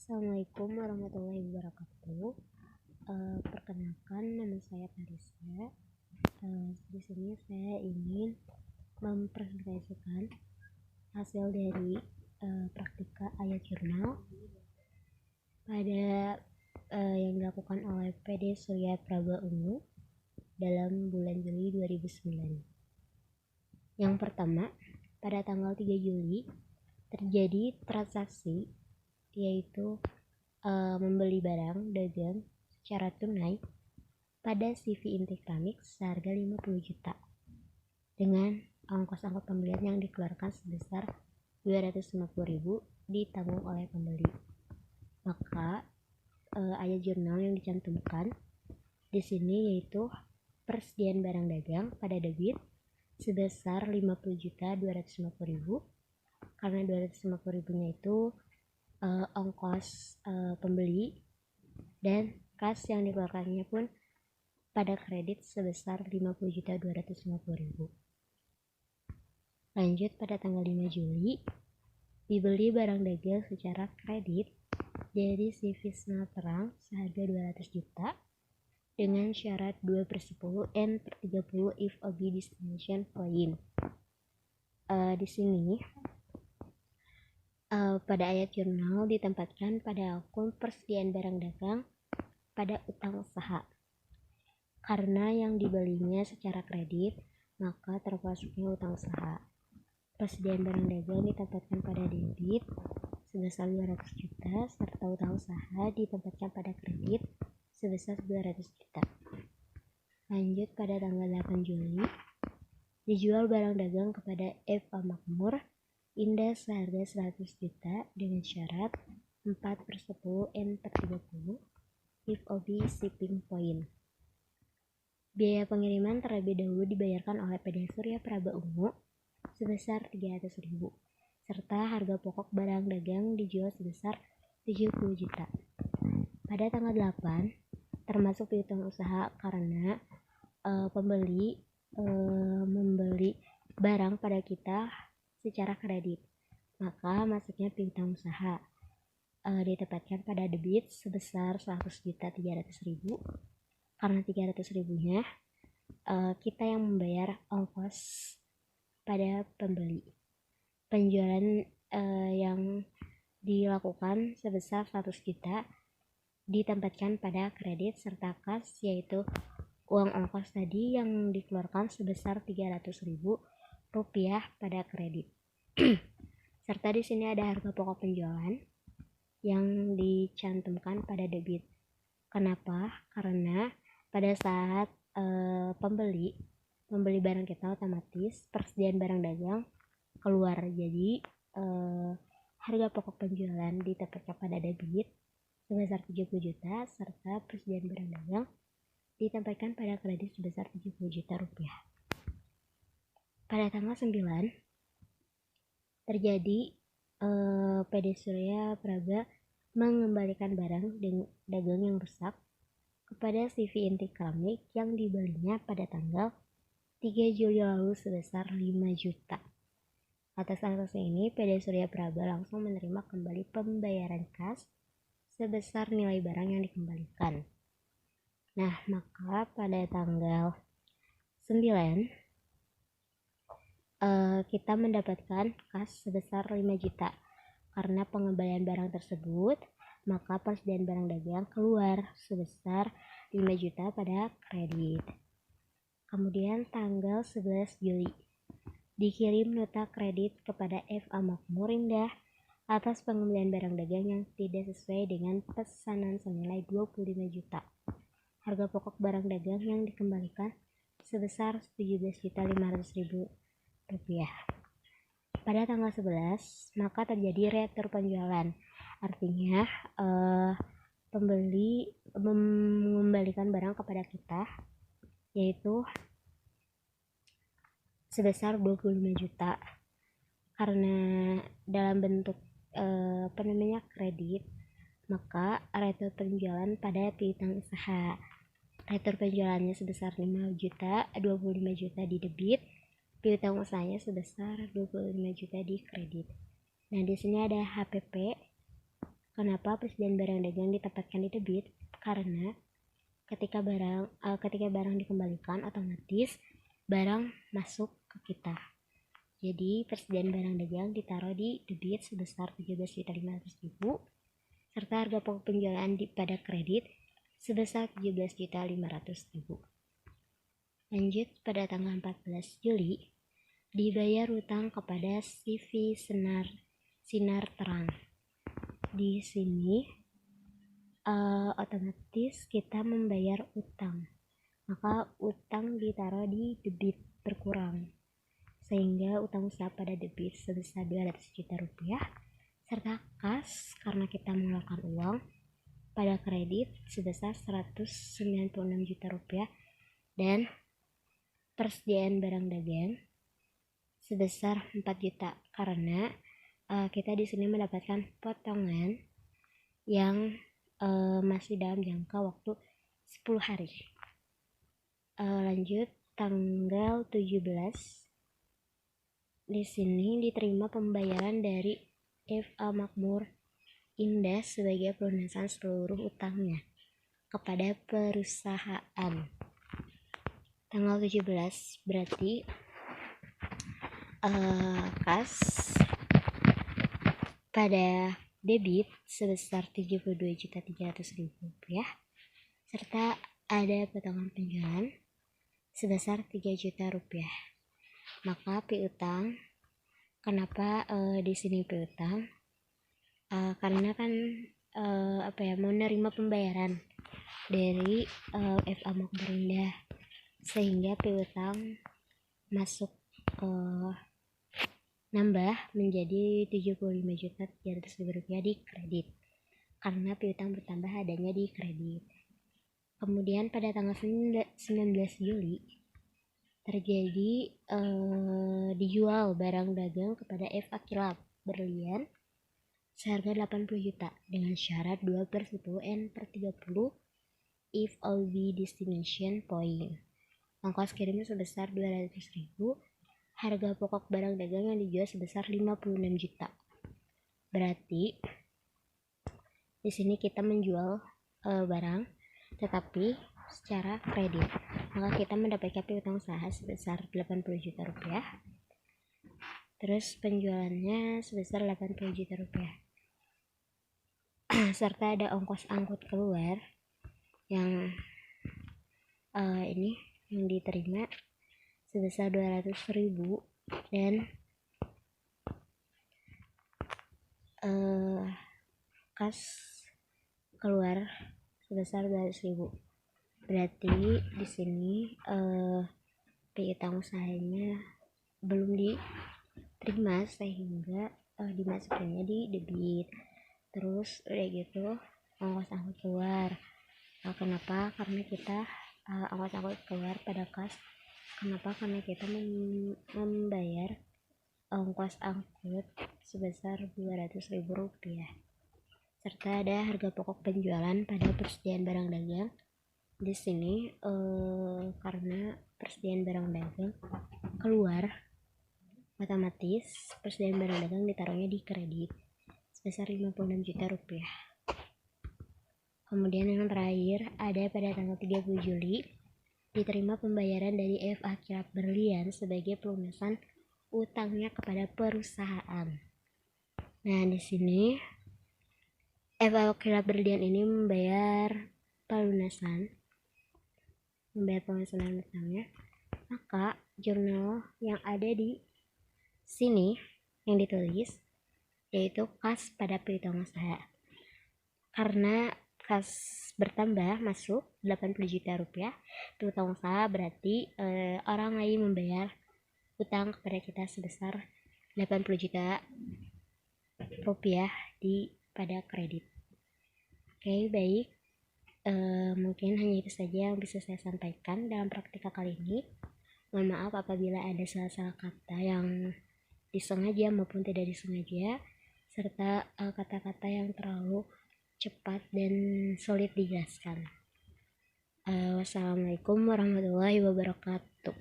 Assalamualaikum warahmatullahi wabarakatuh. Perkenalkan, nama saya Tarisa. Di sini saya ingin mempresentasikan hasil dari praktika ayat jurnal pada yang dilakukan oleh PD Surya Praba Ungu dalam bulan Juli 2009. Yang pertama, pada tanggal 3 Juli terjadi transaksi yaitu membeli barang dagang secara tunai pada CV Inti Keramik seharga 50 juta dengan ongkos pembelian yang dikeluarkan sebesar 250.000 ditanggung oleh pembeli. Maka ayat jurnal yang dicantumkan di sini yaitu persediaan barang dagang pada debit sebesar 50.250.000 karena 250.000-nya itu ongkos pembeli, dan kas yang dikeluarkannya pun pada kredit sebesar 50.250.000. Lanjut, pada tanggal 5 Juli dibeli barang dagang secara kredit dari CV Sinar Terang seharga 200 juta dengan syarat 2/10 N/30 if OB destination point. Di sini pada ayat jurnal ditempatkan pada akun persediaan barang dagang pada utang usaha. Karena yang dibelinya secara kredit, maka termasuknya utang usaha. Persediaan barang dagang ditempatkan pada debit sebesar 200 juta serta utang usaha ditempatkan pada kredit sebesar 200 juta. Lanjut, pada tanggal 8 Juli dijual barang dagang kepada FA Makmur Indah seharga 100 juta dengan syarat 4/10 N/30 if OB shipping point. Biaya pengiriman terlebih dahulu dibayarkan oleh PD Surya Praba Ungu sebesar 300.000 serta harga pokok barang dagang dijual sebesar 70 juta. Pada tanggal 8 termasuk piutang usaha karena pembeli membeli barang pada kita secara kredit, maka masuknya piutang usaha ditempatkan pada debit sebesar 100.300.000 karena 300.000-nya kita yang membayar ongkos pada pembeli. Penjualan yang dilakukan sebesar 100 juta ditempatkan pada kredit serta kas, yaitu uang ongkos tadi yang dikeluarkan sebesar 300.000 rupiah pada kredit. Serta di sini ada harga pokok penjualan yang dicantumkan pada debit. Kenapa? Karena pada saat pembeli barang kita, otomatis persediaan barang dagang keluar. Jadi harga pokok penjualan ditempatkan pada debit sebesar 70 juta serta persediaan barang dagang ditempatkan pada kredit sebesar 70 juta rupiah. Pada tanggal 9 terjadi PD Surya Praba mengembalikan barang dagang yang rusak kepada CV Inti Keramik yang dibelinya pada tanggal 3 Juli lalu sebesar 5 juta. Atas transaksi ini, PD Surya Praba langsung menerima kembali pembayaran kas sebesar nilai barang yang dikembalikan. Nah, maka pada tanggal 9 kita mendapatkan kas sebesar 5 juta. Karena pengembalian barang tersebut, maka persediaan barang dagang keluar sebesar 5 juta pada kredit. Kemudian tanggal 11 Juli dikirim nota kredit kepada FA Makmur Indah atas pengembalian barang dagang yang tidak sesuai dengan pesanan senilai 25 juta. Harga pokok barang dagang yang dikembalikan sebesar 17.500.000 rupiah. Pada tanggal 11 maka terjadi retur penjualan, artinya pembeli mengembalikan barang kepada kita yaitu sebesar 25 juta karena dalam bentuk kredit, maka retur penjualan pada piutang usaha. Retur penjualannya sebesar 5 juta, 25 juta di debit, piutang usahanya sebesar 25 juta di kredit. Nah, di sini ada HPP Kenapa persediaan barang dagang ditempatkan di debit? Karena ketika barang dikembalikan, otomatis barang masuk ke kita. Jadi persediaan barang dagang ditaruh di debit sebesar 17.500.000 serta harga pokok penjualan pada kredit sebesar 17.500.000. Lanjut, pada tanggal 14 Juli dibayar utang kepada CV Sinar Terang. Di sini otomatis kita membayar utang, maka utang ditaruh di debit berkurang, sehingga utang usaha pada debit sebesar 200 juta rupiah serta kas karena kita mengeluarkan uang pada kredit sebesar 196 juta rupiah dan persediaan barang dagang sebesar 4 juta karena kita di sini mendapatkan potongan yang masih dalam jangka waktu 10 hari. Lanjut, tanggal 17 di sini diterima pembayaran dari FA Makmur Indah sebagai pelunasan seluruh utangnya kepada perusahaan. Tanggal 17 berarti kas pada debit sebesar 72.300.000 rupiah serta ada potongan penjualan sebesar 3 juta rupiah. Maka piutang, kenapa di sini piutang? Karena kan mau nerima pembayaran dari FA Makmur Indah, sehingga piutang masuk nambah menjadi 75.300.000 rupiah di kredit karena piutang bertambah adanya di kredit. Kemudian pada tanggal 19 Juli terjadi dijual barang dagang kepada FA Kilap Berlian seharga 80 juta dengan syarat 2/10 N/30 if all be destination point. Ongkos kirim sebesar 200.000. Harga pokok barang dagang yang dijual sebesar 56 juta. Berarti di sini kita menjual barang tetapi secara kredit, maka kita mendapatkan piutang usaha sebesar 80 juta rupiah. Terus penjualannya sebesar 80 juta rupiah. Serta ada ongkos angkut keluar yang ini yang diterima sebesar 200.000 dan kas keluar sebesar 200.000. Berarti di sini piutang usahanya belum diterima sehingga dimasukinnya di debit. Terus udah gitu ongkos angkut keluar. Kenapa? Karena kita ongkos angkut keluar pada kas. Kenapa? Karena kita membayar ongkos angkut sebesar 200.000 rupiah. Serta ada harga pokok penjualan pada persediaan barang dagang. Di sini karena persediaan barang dagang keluar, otomatis persediaan barang dagang ditaruhnya di kredit sebesar 56 juta rupiah. Kemudian yang terakhir ada pada tanggal 30 Juli diterima pembayaran dari FA Kilap Berlian sebagai pelunasan utangnya kepada perusahaan. Nah, di sini FA Kilap Berlian ini membayar pelunasan utangnya, maka jurnal yang ada di sini yang ditulis yaitu kas pada piutang usaha. Karena kas bertambah masuk 80 juta rupiah piutang usaha, berarti orang lain membayar utang kepada kita sebesar 80 juta rupiah pada kredit. Oke, baik. Mungkin hanya itu saja yang bisa saya sampaikan dalam praktika kali ini. Mohon maaf apabila ada salah-salah kata yang disengaja maupun tidak disengaja, serta kata-kata yang terlalu cepat dan sulit dijelaskan. Wassalamualaikum warahmatullahi wabarakatuh.